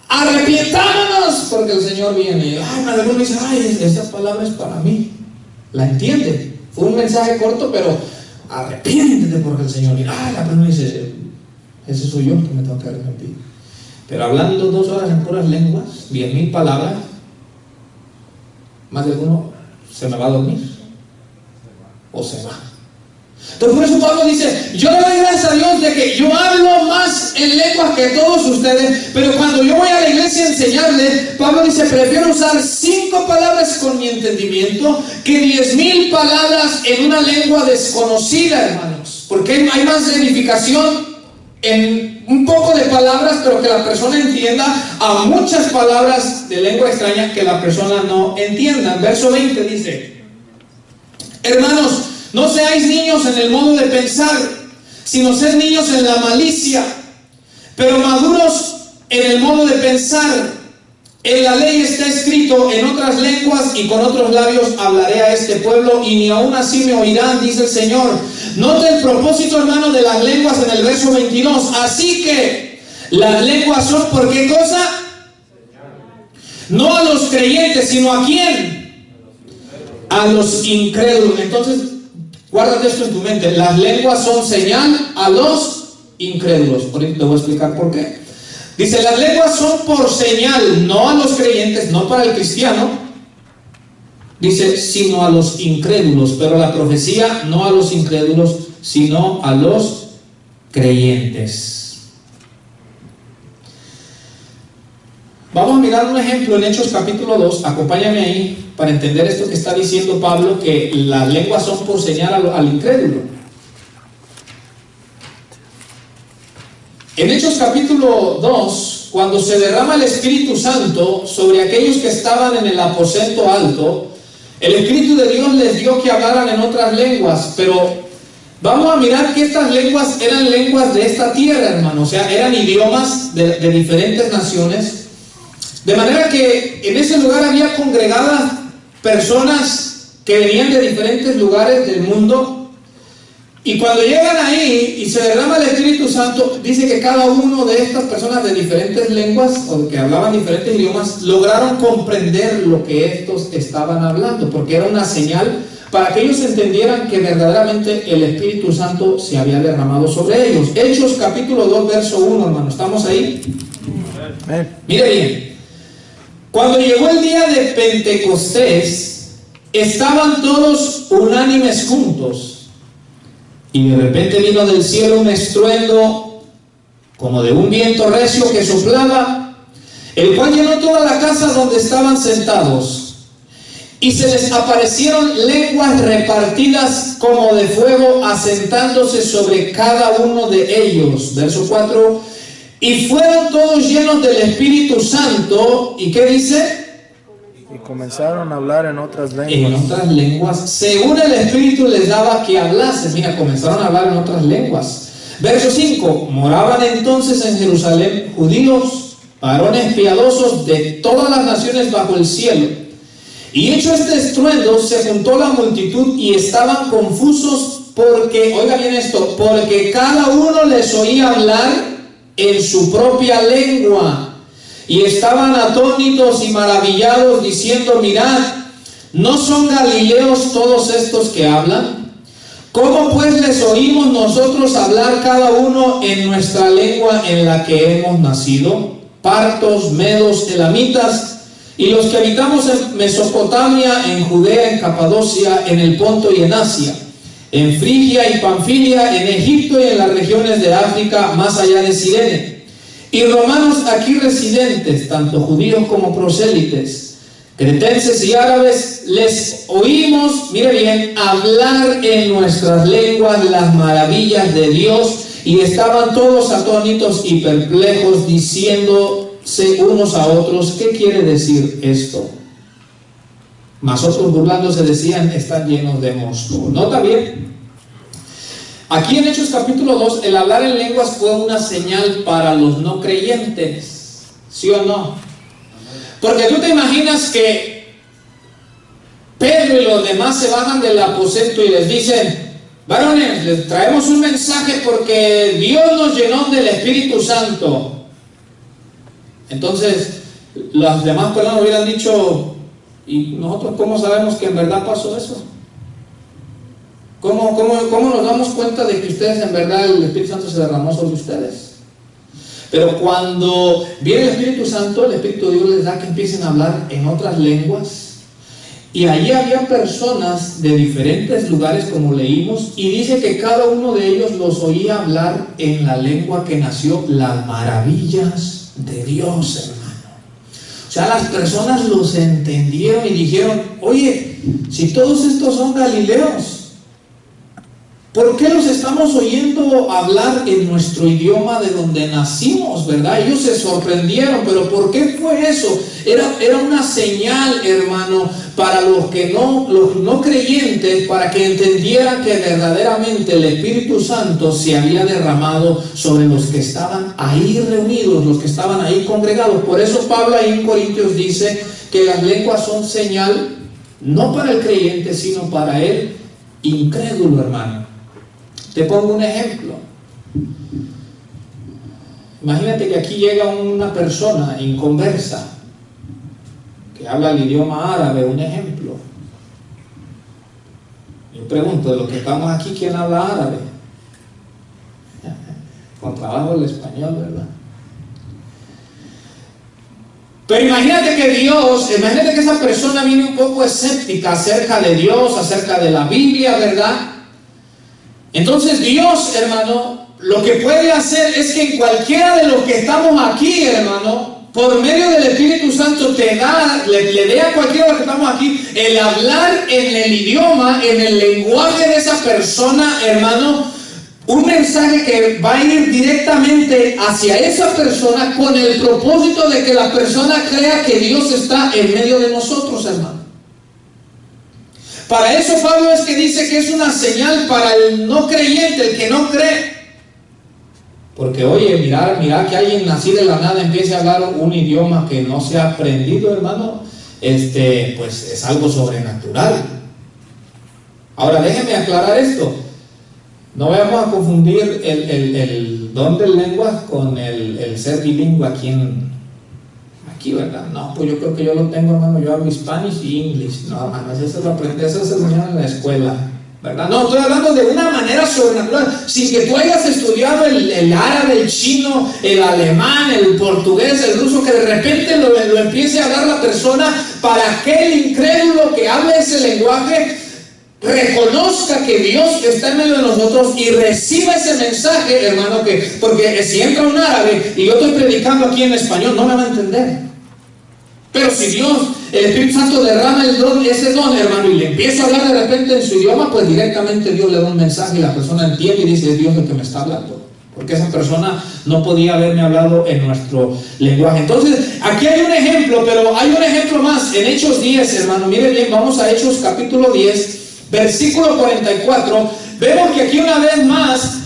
arrepientámonos porque el Señor viene. Ay, alguno dice, ay, esa palabra es para mí. La entiende. Fue un mensaje corto, pero arrepiéntete porque el Señor viene. Ay, la persona dice, ese soy yo que me tengo que arrepentir. Pero hablando 2 horas en puras lenguas, 10,000 palabras, más de alguno se me va a dormir o se va. Entonces por eso Pablo dice, yo le doy gracias a Dios de que yo hablo más en lenguas que todos ustedes, pero cuando yo voy a la iglesia a enseñarle, Pablo dice, prefiero usar 5 palabras con mi entendimiento que 10,000 palabras en una lengua desconocida, hermanos, porque hay más edificación en un poco de palabras, pero que la persona entienda, a muchas palabras de lengua extraña que la persona no entienda. Verso 20 dice, hermanos, no seáis niños en el modo de pensar, sino sed niños en la malicia, pero maduros en el modo de pensar. En la ley está escrito, en otras lenguas y con otros labios hablaré a este pueblo, y ni aún así me oirán, dice el Señor. Note el propósito, hermano, de las lenguas en el verso 22. Así que las lenguas son, ¿por qué cosa? No a los creyentes, sino ¿a quién? A los incrédulos. Entonces, guárdate esto en tu mente. Las lenguas son señal a los incrédulos. Ahorita te voy a explicar por qué. Dice, las lenguas son por señal, no a los creyentes, no para el cristiano. Dice, sino a los incrédulos. Pero la profecía no a los incrédulos, sino a los creyentes. Vamos a mirar un ejemplo en Hechos capítulo 2. Acompáñame ahí para entender esto que está diciendo Pablo, que las lenguas son por señal al incrédulo. En Hechos capítulo 2, cuando se derrama el Espíritu Santo sobre aquellos que estaban en el aposento alto, el Espíritu de Dios les dio que hablaran en otras lenguas, pero vamos a mirar que estas lenguas eran lenguas de esta tierra, hermano, o sea, eran idiomas de diferentes naciones, de manera que en ese lugar había congregadas personas que venían de diferentes lugares del mundo. Y cuando llegan ahí y se derrama el Espíritu Santo, dice que cada uno de estas personas de diferentes lenguas o que hablaban diferentes idiomas lograron comprender lo que estos estaban hablando, porque era una señal para que ellos entendieran que verdaderamente el Espíritu Santo se había derramado sobre ellos. Hechos capítulo 2 verso 1, hermano, ¿estamos ahí? Mire bien, cuando llegó el día de Pentecostés, estaban todos unánimes juntos. Y de repente vino del cielo un estruendo como de un viento recio que soplaba, el cual llenó toda la casa donde estaban sentados. Y se les aparecieron lenguas repartidas como de fuego, asentándose sobre cada uno de ellos. Verso 4. Y fueron todos llenos del Espíritu Santo. ¿Y qué dice? Y comenzaron a hablar en otras lenguas. En otras lenguas, según el Espíritu les daba que hablasen. Mira, comenzaron a hablar en otras lenguas. Verso 5. Moraban entonces en Jerusalén judíos, varones piadosos de todas las naciones bajo el cielo. Y hecho este estruendo, se juntó la multitud y estaban confusos porque, oiga bien esto, porque cada uno les oía hablar en su propia lengua. Y estaban atónitos y maravillados, diciendo: mirad, ¿no son galileos todos estos que hablan? ¿Cómo pues les oímos nosotros hablar cada uno en nuestra lengua en la que hemos nacido? Partos, medos, elamitas, y los que habitamos en Mesopotamia, en Judea, en Capadocia, en el Ponto y en Asia, en Frigia y Panfilia, en Egipto y en las regiones de África, más allá de Cirene. Y romanos aquí residentes, tanto judíos como prosélites, cretenses y árabes, les oímos, mire bien, hablar en nuestras lenguas las maravillas de Dios, y estaban todos atónitos y perplejos, diciéndose unos a otros: ¿qué quiere decir esto? Mas otros burlándose decían: están llenos de mosto. Nota bien. Aquí en Hechos capítulo 2, el hablar en lenguas fue una señal para los no creyentes, ¿sí o no? Porque tú te imaginas que Pedro y los demás se bajan del aposento y les dicen: varones, les traemos un mensaje porque Dios nos llenó del Espíritu Santo. Entonces, las demás personas hubieran dicho: ¿y nosotros cómo sabemos que en verdad pasó eso? ¿Cómo nos damos cuenta de que ustedes en verdad el Espíritu Santo se derramó sobre ustedes? Pero cuando viene el Espíritu Santo, el Espíritu de Dios les da que empiecen a hablar en otras lenguas. Y allí había personas de diferentes lugares, como leímos, y dice que cada uno de ellos los oía hablar en la lengua que nació las maravillas de Dios, hermano. O sea, las personas los entendieron y dijeron: oye, si todos estos son galileos, ¿por qué los estamos oyendo hablar en nuestro idioma de donde nacimos, verdad? Ellos se sorprendieron, pero ¿por qué fue eso? Era una señal, hermano, para los no creyentes, para que entendieran que verdaderamente el Espíritu Santo se había derramado sobre los que estaban ahí reunidos, los que estaban ahí congregados. Por eso Pablo ahí en Corintios dice que las lenguas son señal no para el creyente, sino para el incrédulo, hermano. Te pongo un ejemplo. Imagínate que aquí llega una persona inconversa que habla el idioma árabe, un ejemplo. Yo pregunto, de los que estamos aquí, ¿quién habla árabe? Con trabajo el español, ¿verdad? Pero imagínate que esa persona viene un poco escéptica acerca de Dios, acerca de la Biblia, ¿verdad? Entonces Dios, hermano, lo que puede hacer es que en cualquiera de los que estamos aquí, hermano, por medio del Espíritu Santo le dé a cualquiera de los que estamos aquí el hablar en el idioma, en el lenguaje de esa persona, hermano, Un mensaje que va a ir directamente hacia esa persona con el propósito de que la persona crea que Dios está en medio de nosotros, hermano. Para eso Pablo es que dice que es una señal para el no creyente, el que no cree. Porque oye, mirar que alguien nacido de la nada empiece a hablar un idioma que no se ha aprendido, hermano, pues es algo sobrenatural. Ahora déjeme aclarar esto. No vayamos a confundir el don de lenguas con el ser bilingüe aquí, ¿verdad? No, pues yo creo que yo lo tengo, hermano, yo hablo Spanish y English. No, hermano, eso lo aprendí, eso se enseña en la escuela, ¿verdad? No, estoy hablando de una manera sobrenatural, sin que tú hayas estudiado el árabe, el chino, el alemán, el portugués, el ruso, que de repente lo empiece a hablar la persona, para que el incrédulo que hable ese lenguaje reconozca que Dios está en medio de nosotros y reciba ese mensaje, hermano, porque si entra un árabe y yo estoy predicando aquí en español, no me va a entender. Pero si Dios, el Espíritu Santo derrama ese don, hermano, y le empieza a hablar de repente en su idioma, pues directamente Dios le da un mensaje y la persona entiende y dice: es Dios el que me está hablando. Porque esa persona no podía haberme hablado en nuestro lenguaje. Entonces, aquí hay un ejemplo, pero hay un ejemplo más. En Hechos 10, hermano, mire bien, vamos a Hechos capítulo 10, versículo 44. Vemos que aquí una vez más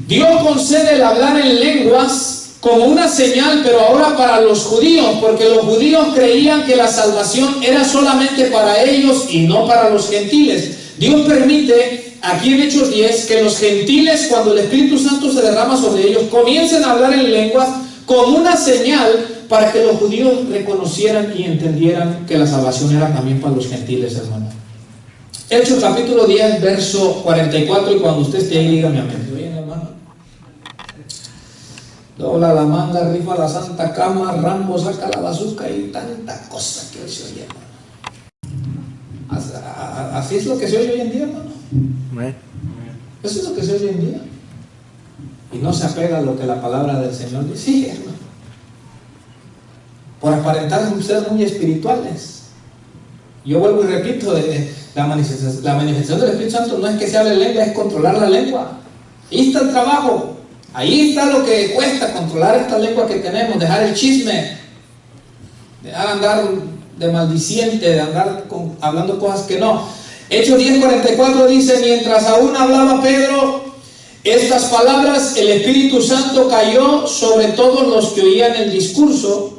Dios concede el hablar en lenguas como una señal, pero ahora para los judíos, porque los judíos creían que la salvación era solamente para ellos y no para los gentiles. Dios permite aquí en Hechos 10 que los gentiles, cuando el Espíritu Santo se derrama sobre ellos, comiencen a hablar en lenguas como una señal para que los judíos reconocieran y entendieran que la salvación era también para los gentiles, hermano. Hechos capítulo 10, verso 44, y cuando usted esté ahí, dígame amén. Bien, hermano. Dobla la manga, rifa la santa cama, Rambo saca la bazooka y tanta cosa que hoy se oye, hermano. Así es lo que se oye hoy en día, hermano. Eso es lo que se oye hoy en día. Y no se apega a lo que la palabra del Señor dice, sí, hermano. Por aparentar ser muy espirituales. Yo vuelvo y repito, la manifestación del Espíritu Santo no es que se hable lengua, es controlar la lengua. Ahí está el trabajo. Ahí está lo que cuesta controlar esta lengua que tenemos, dejar el chisme, dejar andar de maldiciente, de andar hablando cosas que no. Hechos 10:44 dice: mientras aún hablaba Pedro estas palabras, el Espíritu Santo cayó sobre todos los que oían el discurso,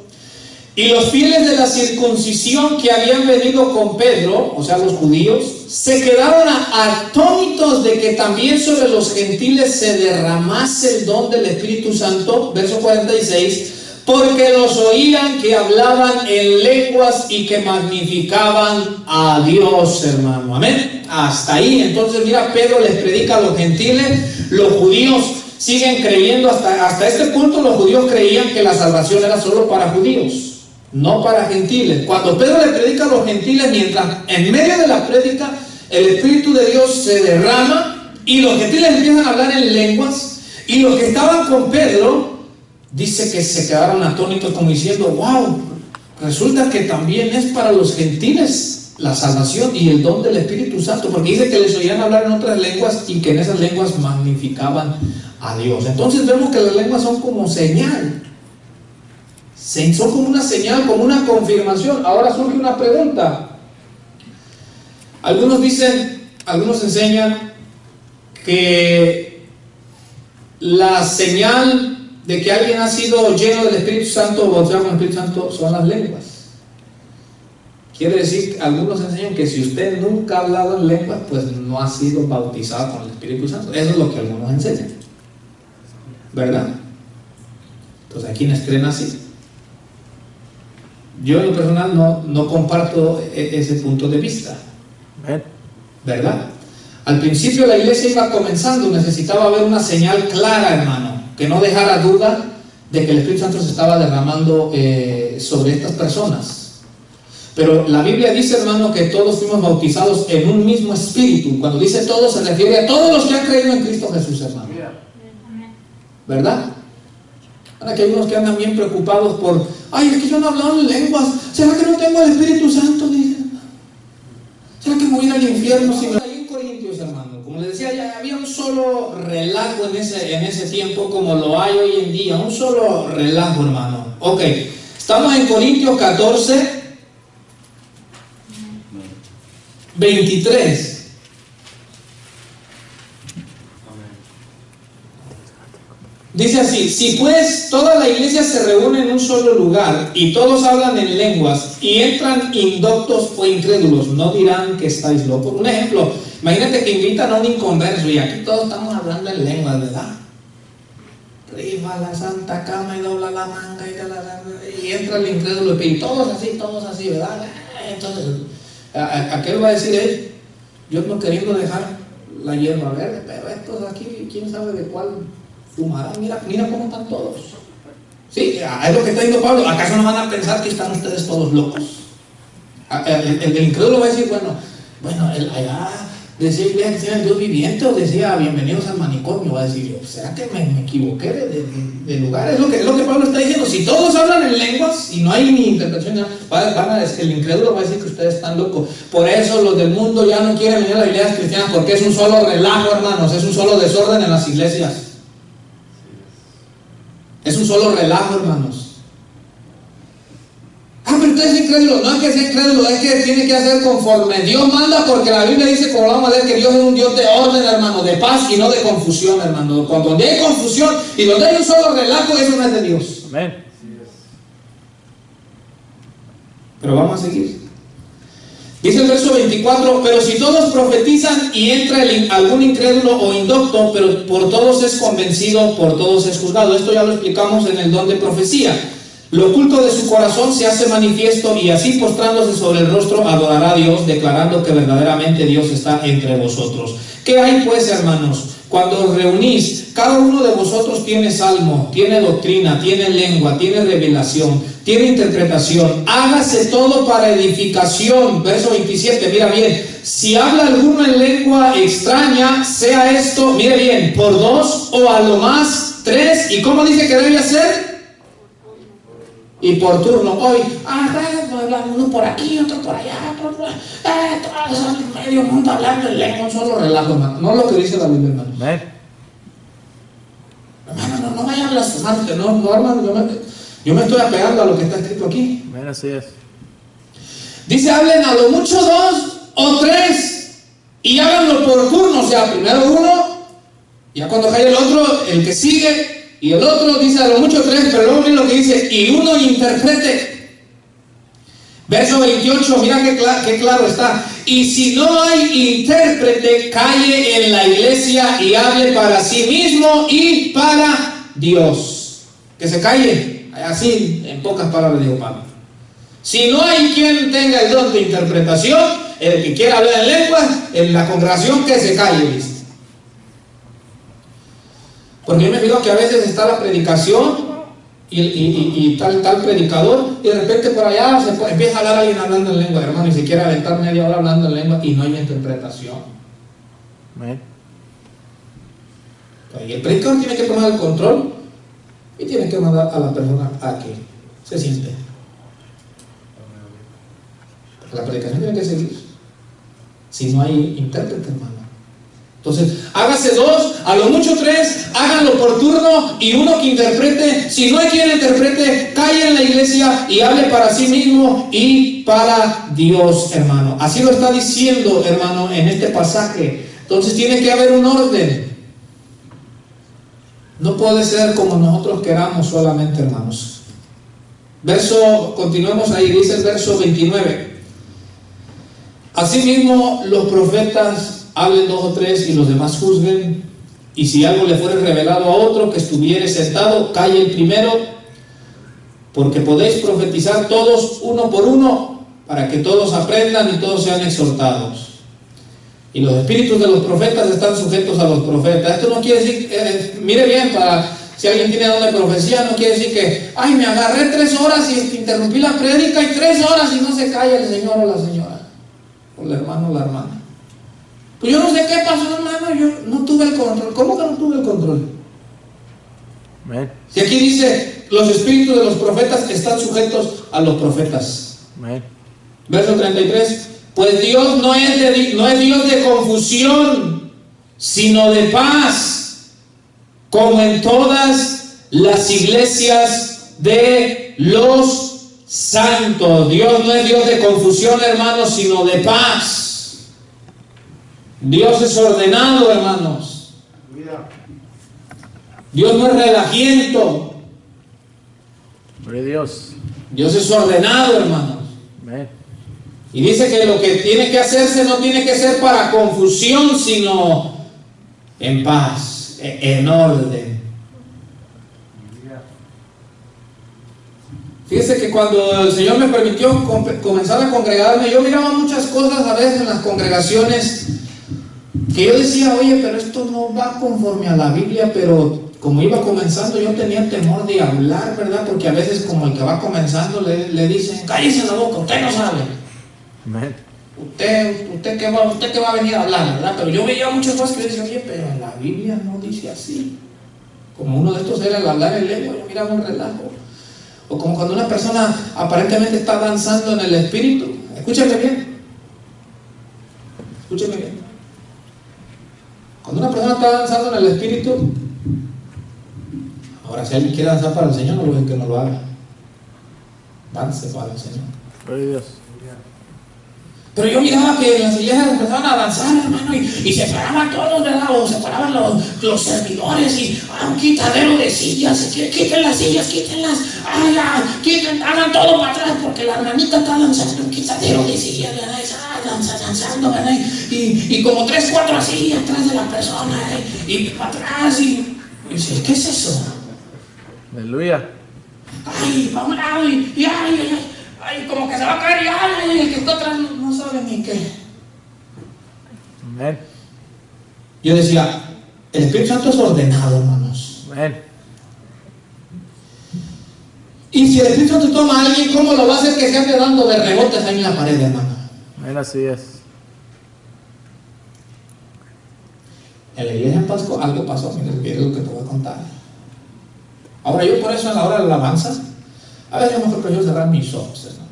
y los fieles de la circuncisión que habían venido con Pedro, o sea los judíos, se quedaron atónitos de que también sobre los gentiles se derramase el don del Espíritu Santo. Verso 46, porque los oían que hablaban en lenguas y que magnificaban a Dios, hermano. Amén. Hasta ahí. Entonces mira, Pedro les predica a los gentiles, los judíos siguen creyendo. Hasta este punto los judíos creían que la salvación era solo para judíos, no para gentiles. Cuando Pedro le predica a los gentiles, mientras en medio de la prédica el Espíritu de Dios se derrama y los gentiles empiezan a hablar en lenguas, y los que estaban con Pedro, dice que se quedaron atónitos como diciendo: wow, resulta que también es para los gentiles la salvación y el don del Espíritu Santo, porque dice que les oían hablar en otras lenguas y que en esas lenguas magnificaban a Dios. Entonces vemos que las lenguas son como señal. Son como una señal, como una confirmación. Ahora surge una pregunta. Algunos enseñan que la señal de que alguien ha sido lleno del Espíritu Santo o bautizado con el Espíritu Santo son las lenguas. Quiere decir, algunos enseñan que si usted nunca ha hablado en lenguas, pues no ha sido bautizado con el Espíritu Santo. Eso es lo que algunos enseñan, ¿verdad? Entonces hay quienes creen así. Yo en lo personal no comparto ese punto de vista, ¿verdad? Al principio la iglesia iba comenzando, necesitaba haber una señal clara, hermano, que no dejara duda de que el Espíritu Santo se estaba derramando sobre estas personas. Pero la Biblia dice, hermano, que todos fuimos bautizados en un mismo espíritu. Cuando dice todos, se refiere a todos los que han creído en Cristo Jesús, hermano, ¿verdad? Ahora que hay unos que andan bien preocupados por: ay, es que yo no he hablado en lenguas, ¿será que no tengo el Espíritu Santo? Dicen. ¿Será que me voy a ir al infierno si me... Ahí en Corintios, hermano. Como les decía, ya había un solo relajo en ese tiempo, como lo hay hoy en día. Un solo relajo, hermano. Ok, estamos en Corintios 14, 23. Dice así: si pues toda la iglesia se reúne en un solo lugar y todos hablan en lenguas y entran indoctos o incrédulos, no dirán que estáis locos. Un ejemplo, imagínate que invitan a un inconverso y aquí todos estamos hablando en lenguas, ¿verdad? Rifa la santa cama y dobla la manga y entra el incrédulo y todos así, ¿verdad? Entonces aquel va a decir: yo no queriendo dejar la hierba verde, pero estos aquí, quién sabe de cuál fumarán. Mira cómo están todos. Sí, es lo que está diciendo Pablo. ¿Acaso no van a pensar que están ustedes todos locos? El incrédulo va a decir: bueno, allá decía iglesia cristiana del Dios viviente, o decía bienvenidos al manicomio. Va a decir: ¿será que me equivoqué de lugar? Es lo que Pablo está diciendo. Si todos hablan en lenguas y no hay ni interpretación, el incrédulo va a decir que ustedes están locos. Por eso los del mundo ya no quieren venir a las iglesias cristianas, porque es un solo relajo, hermanos. Es un solo desorden en las iglesias. Es un solo relajo, hermanos. Pero usted es incrédulo. No es que sea incrédulo, es que tiene que hacer conforme Dios manda, porque la Biblia dice, como vamos a leer, que Dios es un Dios de orden, hermano, de paz y no de confusión, hermano. Donde hay confusión y donde hay un solo relajo, eso no es de Dios. Amén. Pero vamos a seguir. Dice el verso 24: pero si todos profetizan y entra algún incrédulo o indocto, pero por todos es convencido, por todos es juzgado. Esto ya lo explicamos en el don de profecía. Lo oculto de su corazón se hace manifiesto, y así postrándose sobre el rostro adorará a Dios, declarando que verdaderamente Dios está entre vosotros. ¿Qué hay pues, hermanos? Cuando os reunís, cada uno de vosotros tiene salmo, tiene doctrina, tiene lengua, tiene revelación, tiene interpretación. Hágase todo para edificación. Verso 27, mira bien. Si habla alguno en lengua extraña, sea esto, mire bien, por 2 o a lo más 3. ¿Y cómo dice que debe hacer? Y por turno. Hoy, uno por aquí, otro por allá, medio mundo hablando en lengua, un solo relajo, hermano. No es lo que dice la Biblia, hermano. Hermano, no vayan a blasfemar, no, hermano, yo me estoy apegando a lo que está escrito aquí. Así es. Dice: hablen a lo mucho 2 o 3 y háganlo por turno. O sea, primero uno, ya cuando cae el otro, el que sigue. Y el otro dice a lo mucho 3, pero luego miren lo que dice: y uno interprete. Verso 28, mira qué claro está. Y si no hay intérprete, calle en la iglesia y hable para sí mismo y para Dios. Que se calle, así en pocas palabras dijo Pablo. Si no hay quien tenga el don de interpretación, el que quiera hablar en lenguas, en la congregación, que se calle, dice. Porque yo me fijo que a veces está la predicación y tal predicador, y de repente por allá empieza a hablar alguien hablando en lengua, hermano, y se quiere aventar media hora hablando en lengua y no hay interpretación. Y el predicador tiene que tomar el control y tiene que mandar a la persona a que se siente. La predicación tiene que seguir si no hay intérprete, hermano. Entonces, hágase 2, a lo mucho 3, háganlo por turno y uno que interprete. Si no hay quien interprete, calle en la iglesia y hable para sí mismo y para Dios, hermano. Así lo está diciendo, hermano, en este pasaje. Entonces tiene que haber un orden. No puede ser como nosotros queramos solamente, hermanos. Continuemos ahí, dice el verso 29. Asimismo, los profetas hablen 2 o 3 y los demás juzguen. Y si algo le fuere revelado a otro que estuviere sentado, calle el primero, porque podéis profetizar todos uno por uno, para que todos aprendan y todos sean exhortados. Y los espíritus de los profetas están sujetos a los profetas. Esto no quiere decir, mire bien, si alguien tiene don de profecía, no quiere decir que, me agarré 3 horas y interrumpí la prédica y 3 horas y no se calla el señor o la señora, o el hermano o la hermana. Pues yo no sé qué pasó, hermano, yo no tuve el control. ¿Cómo que no tuve el control? Si aquí dice, los espíritus de los profetas están sujetos a los profetas. Verso 33, Pues Dios no es Dios de confusión, sino de paz, como en todas las iglesias de los santos. Dios no es Dios de confusión, hermanos, sino de paz. Dios es ordenado, hermanos. Dios no es relajiento. Dios es ordenado, hermanos. Amén. Y dice que lo que tiene que hacerse no tiene que ser para confusión, sino en paz, en orden. Fíjese que cuando el Señor me permitió comenzar a congregarme, yo miraba muchas cosas a veces en las congregaciones que yo decía, oye, pero esto no va conforme a la Biblia, pero como iba comenzando yo tenía temor de hablar, ¿verdad? Porque a veces como el que va comenzando le dicen, cállese la boca, usted no sabe. Amén. Usted que va a venir a hablar, ¿verdad? Pero yo veía muchas cosas que yo decía, oye, pero en la Biblia no dice así. Como uno de estos era el hablar en lengua, yo miraba un relajo. O como cuando una persona aparentemente está danzando en el espíritu. Escúchame bien. Escúchame bien. Cuando una persona está danzando en el espíritu, ahora si alguien quiere danzar para el Señor, no lo ven que no lo haga. Dance para el Señor. Gloria a Dios. Pero yo miraba que en las iglesias empezaban a danzar, hermano, y se paraban todos, ¿verdad? O se paraban los servidores y un quitadero de sillas. Quiten las sillas, quítenlas. Hagan todo para atrás porque la hermanita está danzando un quitadero de sillas, ¿verdad? Danzando, ¿verdad? Y como 3, 4 así atrás de la persona, y para atrás. Y dice, ¿qué es eso? Aleluya. Ay, para un lado ay, como que se va a caer y el que está atrás no sabe ni qué. Amén. Yo decía, el Espíritu Santo es ordenado, hermanos. Amén. Y si el Espíritu Santo toma a alguien, ¿cómo lo va a hacer que se ande dando de rebotes ahí en la pared, hermano? Amén, así es. En la iglesia en Pasco algo pasó, mira, es lo que te voy a contar. Ahora yo por eso en la hora de la alabanza, a veces yo mejor prefiero cerrar mis ojos, hermano.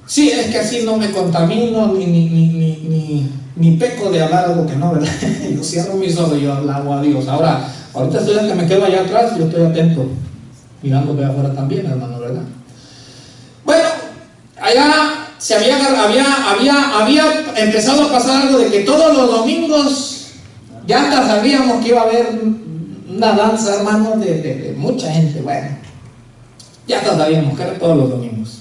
Sí, es que así no me contamino ni peco de hablar algo que no, ¿verdad? Yo cierro mis ojos y yo hago a Dios. Ahorita estoy que me quedo allá atrás, yo estoy atento, mirando de afuera también, hermano, ¿verdad? Bueno, allá había empezado a pasar algo de que todos los domingos ya hasta sabíamos que iba a haber una danza, hermano, de mucha gente. Bueno, ya hasta sabíamos que era todos los domingos.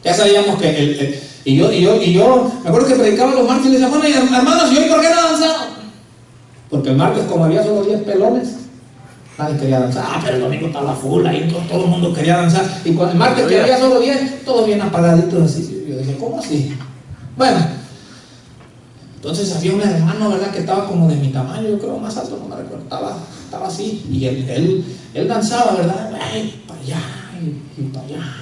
Ya sabíamos que y yo me acuerdo que predicaba los martes y le decía, bueno, hermanos, ¿y hoy por qué no danzaron? Porque el martes, como había solo 10 pelones, nadie quería danzar. Pero el domingo estaba full, ahí todo el mundo quería danzar. Y cuando el martes que había solo 10, todos bien apagaditos así. Yo dije, ¿cómo así? Bueno, entonces había un hermano, ¿verdad?, que estaba como de mi tamaño, yo creo, más alto, no me recuerdo, estaba así. Y él danzaba, ¿verdad? Ay, para allá y para allá.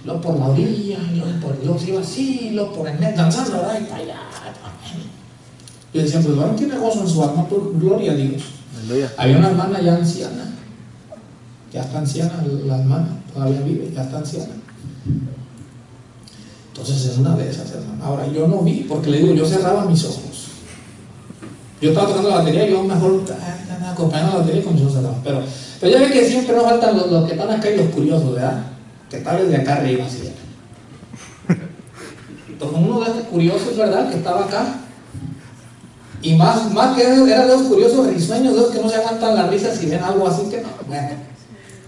Luego por la orilla, luego se iba así, luego por el net danzando, ¿verdad? Y para allá. Yo decía, pues bueno, tiene gozo en su alma, por gloria a Dios. Aleluya. Había una hermana ya anciana, ya está anciana la hermana, todavía vive, ya está anciana. Entonces es una de esas, hermano. Ahora yo no vi, porque le digo, yo cerraba mis ojos. Yo estaba tocando la batería, yo mejor acompañando la batería con mis ojos cerrados. Pero ya ve que siempre nos faltan los que están acá y los curiosos, ¿verdad? Que tal desde acá arriba, así. Entonces uno de esos curiosos, ¿verdad?, que estaba acá. Y más que eran los curiosos risueños, los que no se aguantan la risa si ven algo así que no. Bueno,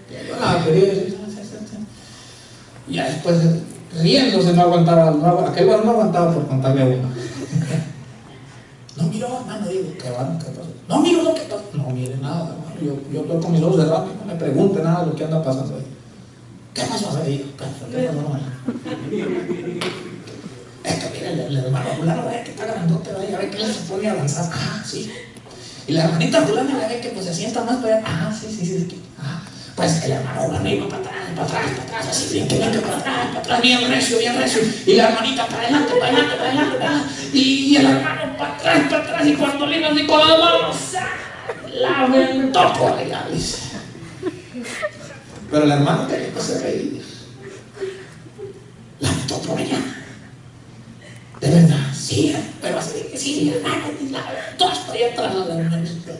yo la batería y ya después riéndose no aguantaba, aquel bueno no aguantaba por contarle a uno. No miró, hermano, digo, ¿qué pasó? No miro lo que pasó. No mire nada, hermano. Yo estoy con mis ojos cerrados, no me pregunte nada de lo que anda pasando ahí. ¿Qué pasó ahí? ¿Qué pasó ahí? Es que mira, el hermano fulano, que está grandote, a ver que él se pone a danzar. Sí. Y la hermanita fulana, que pues se sienta más para allá. Sí. Pues el hermano fulano iba para atrás, así, bien para atrás, bien recio. Y la hermanita para adelante. Y el hermano para atrás. Y cuando le nos dijo las manos, la aventó por allá, dice. Pero el hermano tenía que se reír. La aventó por allá. De verdad, sí, pero así que sí, todo estoy atrás de la hermanita.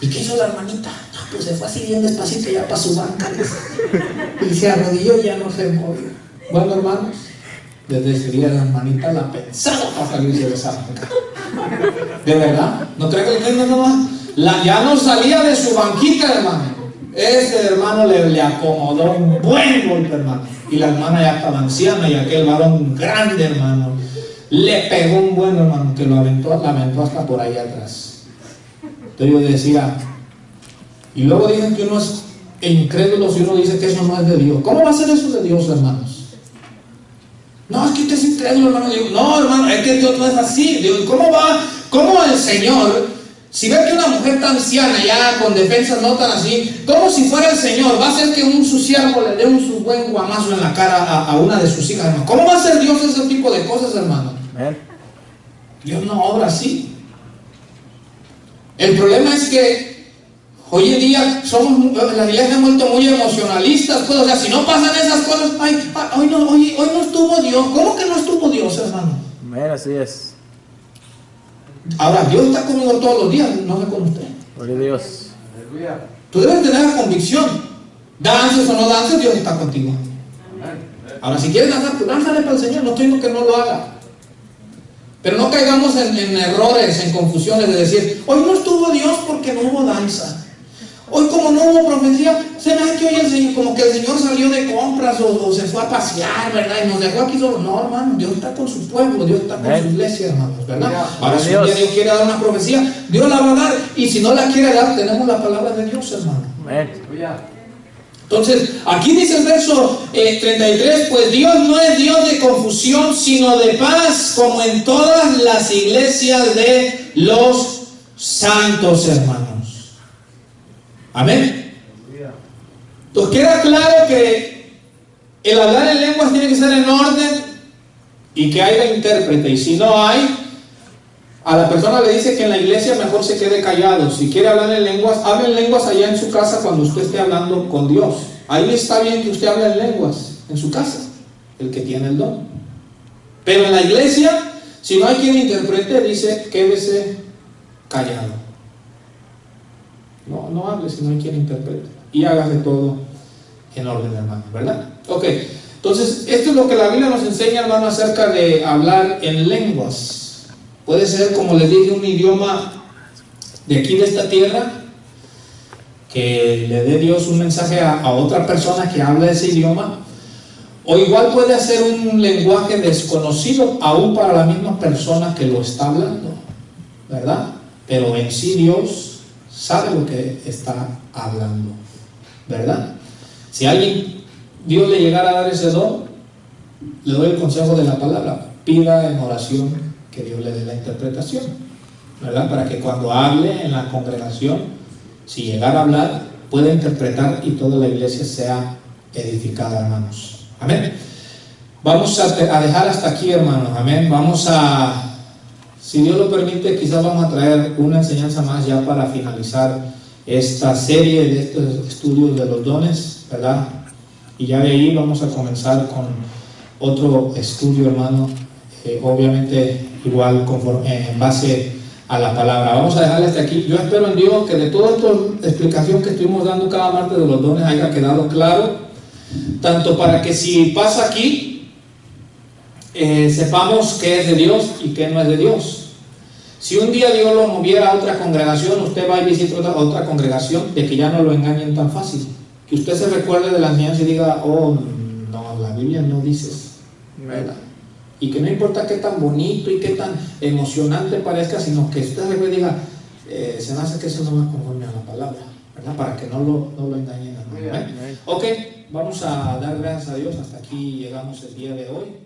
¿Y qué hizo la hermanita? No, pues se fue así bien despacito ya para su banca. Y se arrodilló y ya no se movió. Bueno, hermanos, desde ese día la hermanita la pensaba para salirse de esa banca. ¿De verdad? ¿No cree que le estoy diciendo más? Ya no salía de su banquita, hermano. Ese hermano le acomodó un buen golpe, hermano. Y la hermana ya estaba anciana y aquel varón grande, hermano, le pegó un buen, hermano, que la aventó hasta por ahí atrás. Entonces yo decía, y luego dicen que uno es incrédulo si uno dice que eso no es de Dios. ¿Cómo va a ser eso de Dios, hermanos? No, es que usted es incrédulo, hermano. Digo, no, hermano, es que Dios no es así. Digo, ¿cómo el Señor, si ve que una mujer tan anciana ya con defensas no tan así, como si fuera el Señor, va a hacer que su siervo le dé su buen guamazo en la cara a una de sus hijas, hermano? ¿Cómo va a hacer Dios ese tipo de cosas, hermano? Dios no obra así. El problema es que hoy en día las iglesias han vuelto muy emocionalistas, pues, o sea, si no pasan esas cosas, hoy no estuvo Dios. ¿Cómo que no estuvo Dios, hermano? Así es. Ahora, Dios está conmigo todos los días, no sé con usted. Gloria a Dios. Tú debes tener la convicción. Dances o no dances, Dios está contigo. Ahora, si quieres danzar, pues dánzale para el Señor. No estoy diciendo que no lo haga. Pero no caigamos en errores, en confusiones de decir, hoy no estuvo Dios porque no hubo danza. Hoy como no hubo profecía, se me hace que hoy el Señor, como que el Señor salió de compras o se fue a pasear, ¿verdad? Y nos dejó aquí solo. No, hermano, Dios está con su pueblo, Dios está con su iglesia, hermanos, ¿verdad? Ahora, si un día Dios quiere dar una profecía, Dios la va a dar. Y si no la quiere dar, tenemos la palabra de Dios, hermano. Entonces, aquí dice el verso 33, pues Dios no es Dios de confusión, sino de paz, como en todas las iglesias de los santos, hermanos. Amén. Entonces queda claro que el hablar en lenguas tiene que ser en orden y que haya intérprete. Y si no hay, a la persona le dice que en la iglesia mejor se quede callado. Si quiere hablar en lenguas, hable en lenguas allá en su casa cuando usted esté hablando con Dios. Ahí está bien que usted hable en lenguas en su casa, el que tiene el don. Pero en la iglesia, si no hay quien interprete, dice quédese callado. No hable si no hay quien interprete. Y hágase todo en orden, hermano, ¿verdad? Ok, entonces esto es lo que la Biblia nos enseña, hermano, acerca de hablar en lenguas. Puede ser, como les dije, un idioma de aquí de esta tierra, que le dé Dios un mensaje a otra persona que habla ese idioma, o igual puede ser un lenguaje desconocido aún para la misma persona que lo está hablando, ¿verdad? Pero en sí Dios sabe lo que está hablando, ¿verdad? Si a alguien Dios le llegara a dar ese don, le doy el consejo de la palabra: pida en oración que Dios le dé la interpretación, ¿verdad? Para que cuando hable en la congregación, si llegara a hablar, pueda interpretar y toda la iglesia sea edificada, hermanos. Amén. Vamos a dejar hasta aquí, hermanos. Amén. Si Dios lo permite, quizás vamos a traer una enseñanza más ya para finalizar esta serie de estos estudios de los dones, ¿verdad? Y ya de ahí vamos a comenzar con otro estudio, hermano, obviamente igual en base a la palabra. Vamos a dejarle hasta aquí. Yo espero en Dios que de toda esta explicación que estuvimos dando cada martes de los dones haya quedado claro, tanto para que si pasa aquí, sepamos qué es de Dios y qué no es de Dios. Si un día Dios lo moviera a otra congregación, usted va y visita otra congregación, de que ya no lo engañen tan fácil, que usted se recuerde de la enseñanza y diga, oh, no, la Biblia no dice eso, ¿verdad? Y que no importa qué tan bonito y qué tan emocionante parezca, sino que usted se recuerde y diga, se me hace que eso no me conforme a la palabra, ¿verdad? Para que no lo engañen, ¿no? Ok, vamos a dar gracias a Dios. Hasta aquí llegamos el día de hoy.